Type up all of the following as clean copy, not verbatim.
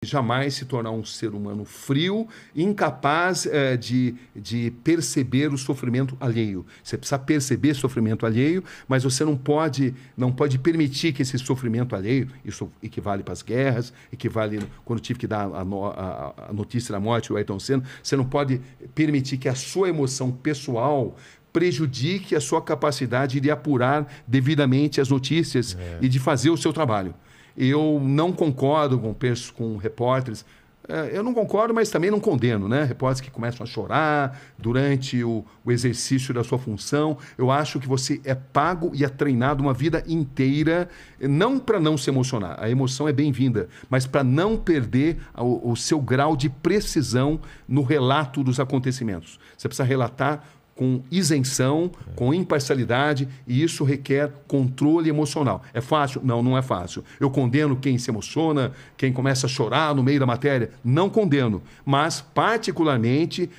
jamais se tornar um ser humano frio, incapaz de perceber o sofrimento alheio. Você precisa perceber sofrimento alheio, mas você não pode permitir que esse sofrimento alheio, isso equivale para as guerras, equivale quando tive que dar a notícia da morte do Ayrton Senna, você não pode permitir que a sua emoção pessoal prejudique a sua capacidade de apurar devidamente as notícias e de fazer o seu trabalho. Eu não concordo com repórteres. Eu não concordo, mas também não condeno, né? Repórteres que começam a chorar durante o exercício da sua função. Eu acho que você é pago e é treinado uma vida inteira, não para não se emocionar. A emoção é bem-vinda, mas para não perder o seu grau de precisão no relato dos acontecimentos. Você precisa relatar com isenção, com imparcialidade, e isso requer controle emocional. É fácil? Não, não é fácil. Eu condeno quem se emociona, quem começa a chorar no meio da matéria. Não condeno. Mas, particularmente,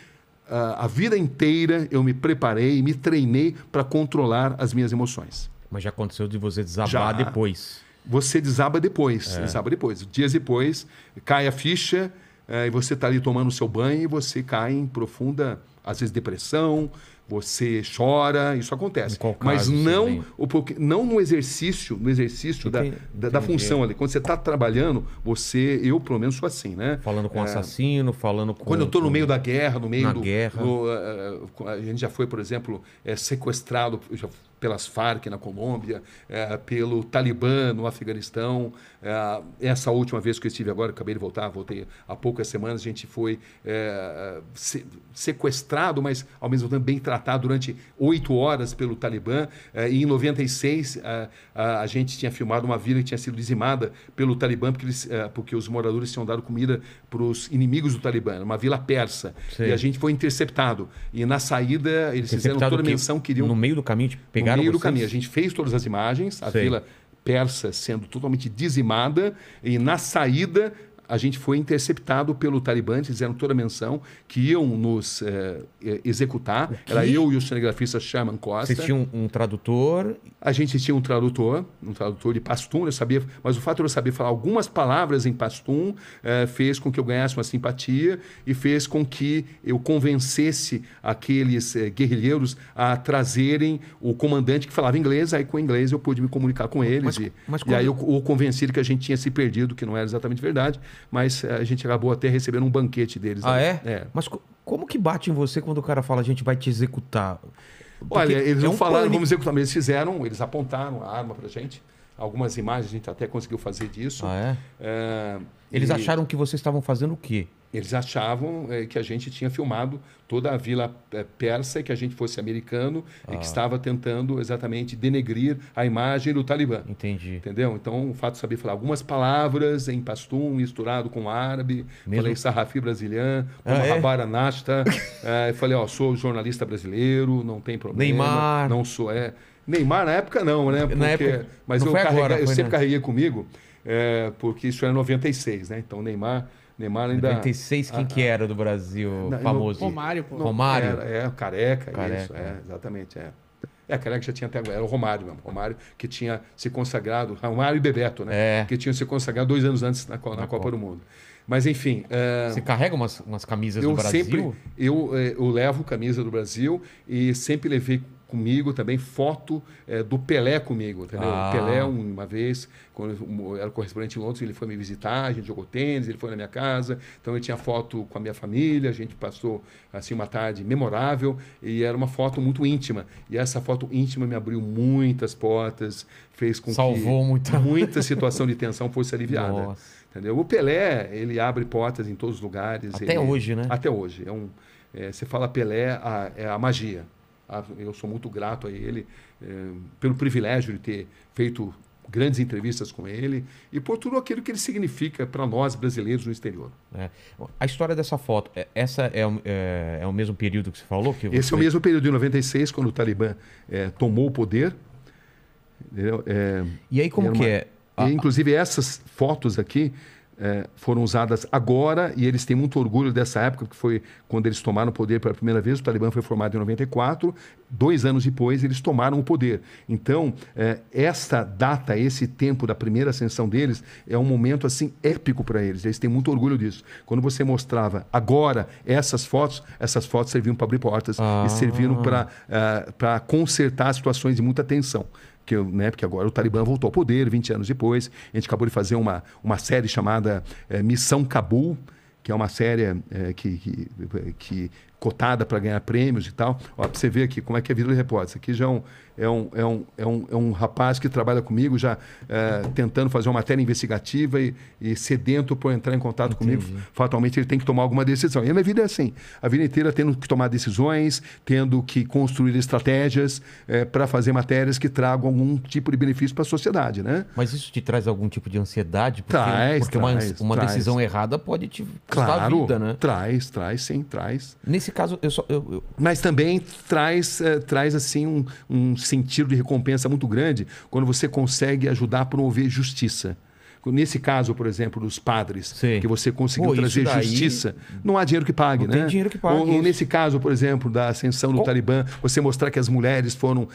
a vida inteira eu me preparei, me treinei para controlar as minhas emoções. Mas já aconteceu de você desabar depois? Você desaba depois. Desaba depois. Dias depois, cai a ficha, e você está ali tomando o seu banho e você cai em profunda, às vezes, depressão, você chora, isso acontece. Mas não no exercício, da função ali. Quando você está trabalhando, eu pelo menos sou assim, né? Falando com assassino, falando com... Quando eu estou no meio da guerra, guerra. A gente já foi, por exemplo, sequestrado pelas Farc na Colômbia, pelo Talibã no Afeganistão. Essa última vez que eu estive agora, acabei de voltei há poucas semanas, a gente foi sequestrado, mas ao mesmo tempo bem tratado durante 8 horas pelo Talibã. E em 96, a gente tinha filmado uma vila que tinha sido dizimada pelo Talibã, porque os moradores tinham dado comida para os inimigos do Talibã, uma vila persa. Sim. E a gente foi interceptado. E na saída, eles fizeram toda a menção, queriam... No meio do caminho, pegaram no meio vocês? do caminho. A gente fez todas as imagens, a vila persa sendo totalmente dizimada, e na saída a gente foi interceptado pelo Talibã, eles fizeram toda a menção que iam nos executar. Era eu e o cinegrafista Sherman Costa. Vocês tinham um tradutor? A gente tinha um tradutor de pastum, eu sabia, mas o fato de eu saber falar algumas palavras em pastum fez com que eu ganhasse uma simpatia e fez com que eu convencesse aqueles guerrilheiros a trazerem o comandante que falava inglês. Aí com o inglês eu pude me comunicar com eles e aí eu o convenci de que a gente tinha se perdido, que não era exatamente verdade. Mas a gente acabou até recebendo um banquete deles. Mas como que bate em você quando o cara fala a gente vai te executar? Porque olha, eles não falaram vamos executar, mas eles apontaram a arma pra gente. Algumas imagens a gente até conseguiu fazer disso. Eles acharam que vocês estavam fazendo o quê? Eles achavam que a gente tinha filmado toda a vila persa, que a gente fosse americano e que estava tentando exatamente denegrir a imagem do Talibã. Entendi. Entendeu? Então, o fato de saber falar algumas palavras em pastum, misturado com árabe. Falei sarrafi brasileiro, rabara nasta. Falei, sou jornalista brasileiro, não tem problema. Neymar. Não sou, Neymar na época não, né? Mas eu sempre carreguei comigo, porque isso era 96, né? Então, Neymar ainda... 96, quem que era do Brasil famoso? Romário, pô. Careca. Isso, exatamente, Careca já tinha até agora, era o Romário mesmo. Romário que tinha se consagrado, Romário e Bebeto, né? Que tinham se consagrado 2 anos antes na Copa do Mundo. Mas, enfim... Você carrega umas camisas do Brasil? Eu levo camisa do Brasil e sempre levei comigo também foto do Pelé comigo, entendeu? O Pelé, uma vez, quando eu era correspondente em Londres, ele foi me visitar, a gente jogou tênis, ele foi na minha casa, então eu tinha foto com a minha família, a gente passou assim uma tarde memorável e era uma foto muito íntima. E essa foto íntima me abriu muitas portas, fez com que muita situação de tensão fosse aliviada. Nossa. Entendeu? O Pelé, ele abre portas em todos os lugares. Até hoje, né? Até hoje. Você fala Pelé, é a magia. Eu sou muito grato a ele pelo privilégio de ter feito grandes entrevistas com ele e por tudo aquilo que ele significa para nós brasileiros no exterior. A história dessa foto, essa é o mesmo período que você falou? Esse é o mesmo período de 96, quando o Talibã tomou o poder. E aí como que é? Inclusive essas fotos aqui foram usadas agora, e eles têm muito orgulho dessa época, que foi quando eles tomaram o poder pela primeira vez. O Talibã foi formado em 94, 2 anos depois eles tomaram o poder. Então, esta data, esse tempo da primeira ascensão deles, é um momento assim épico para eles têm muito orgulho disso. Quando você mostrava agora essas fotos serviam para abrir portas e serviram para consertar situações de muita tensão. Porque agora o Talibã voltou ao poder 20 anos depois. A gente acabou de fazer uma série chamada Missão Cabul, que é uma série que cotada para ganhar prêmios e tal. Para você ver aqui como é que é a vida do repórter. Isso aqui já é um rapaz que trabalha comigo, já tentando fazer uma matéria investigativa e sedento por entrar em contato comigo. Fatalmente ele tem que tomar alguma decisão. E a minha vida é assim, a vida inteira tendo que tomar decisões, tendo que construir estratégias para fazer matérias que tragam algum tipo de benefício para a sociedade, né? Mas isso te traz algum tipo de ansiedade? Porque uma decisão errada pode te custar a vida, né? Traz, sim. Nesse caso, Mas também traz assim um sentido de recompensa muito grande quando você consegue ajudar a promover justiça. Nesse caso, por exemplo, dos padres, que você conseguiu trazer justiça, não há dinheiro que pague, né? Não tem dinheiro que pague. Ou nesse caso, por exemplo, da ascensão do Talibã, você mostrar que as mulheres foram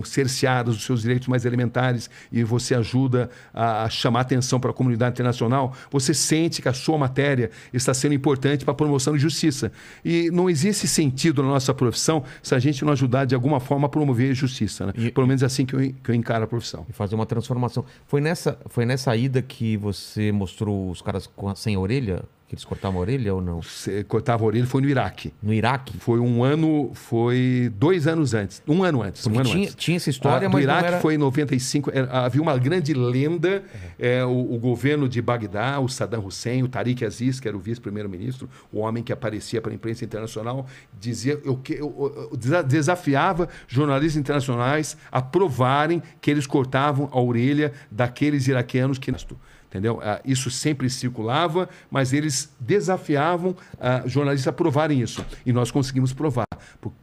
cerceadas dos seus direitos mais elementares e você ajuda a chamar atenção para a comunidade internacional, você sente que a sua matéria está sendo importante para a promoção de justiça. E não existe sentido na nossa profissão se a gente não ajudar de alguma forma a promover justiça, né? Pelo menos é assim que eu encaro a profissão. E fazer uma transformação. Foi nessa ida que você mostrou os caras sem orelha? Que eles cortavam a orelha ou não? Cortava a orelha, foi no Iraque. No Iraque? Foi 2 anos antes. Um ano antes. Tinha essa história, mas Iraque não era... foi em 95. Havia uma grande lenda. O governo de Bagdá, o Saddam Hussein, o Tariq Aziz, que era o vice-primeiro-ministro, o homem que aparecia para a imprensa internacional, desafiava jornalistas internacionais a provarem que eles cortavam a orelha daqueles iraquianos que... Entendeu? Isso sempre circulava, mas eles desafiavam jornalistas a provarem isso. E nós conseguimos provar.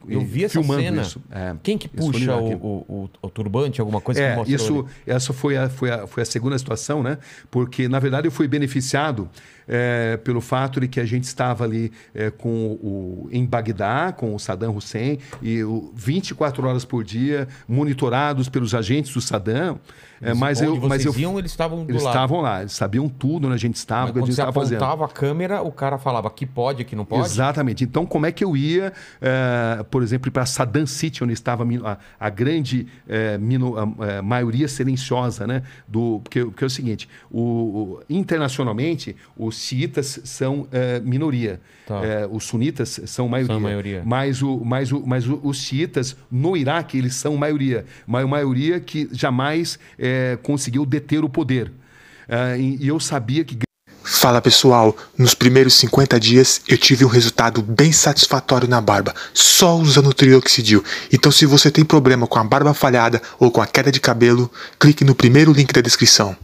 Eu vi essa cena. Isso. Quem que puxa o turbante, alguma coisa que mostrou? Essa foi a segunda situação, né? Porque, na verdade, eu fui beneficiado pelo fato de que a gente estava ali em Bagdá, com o Saddam Hussein, e 24 horas por dia, monitorados pelos agentes do Saddam. Eles estavam do lado. Eles estavam lá, eles sabiam tudo onde a gente estava, o que a gente estava fazendo. Quando você apontava a câmera, o cara falava aqui pode, aqui não pode? Exatamente. Então, como é que eu ia, por exemplo, para Saddam City, onde estava a grande maioria silenciosa, né? Porque é o seguinte, internacionalmente, os xiitas são minoria. Tá. Os sunitas são maioria. Mas os xiitas no Iraque, eles são maioria. Maioria que jamais conseguiu deter o poder. E eu sabia que... Fala pessoal, nos primeiros 50 dias eu tive um resultado bem satisfatório na barba, só usando o Trioxidil. Então se você tem problema com a barba falhada ou com a queda de cabelo, clique no primeiro link da descrição.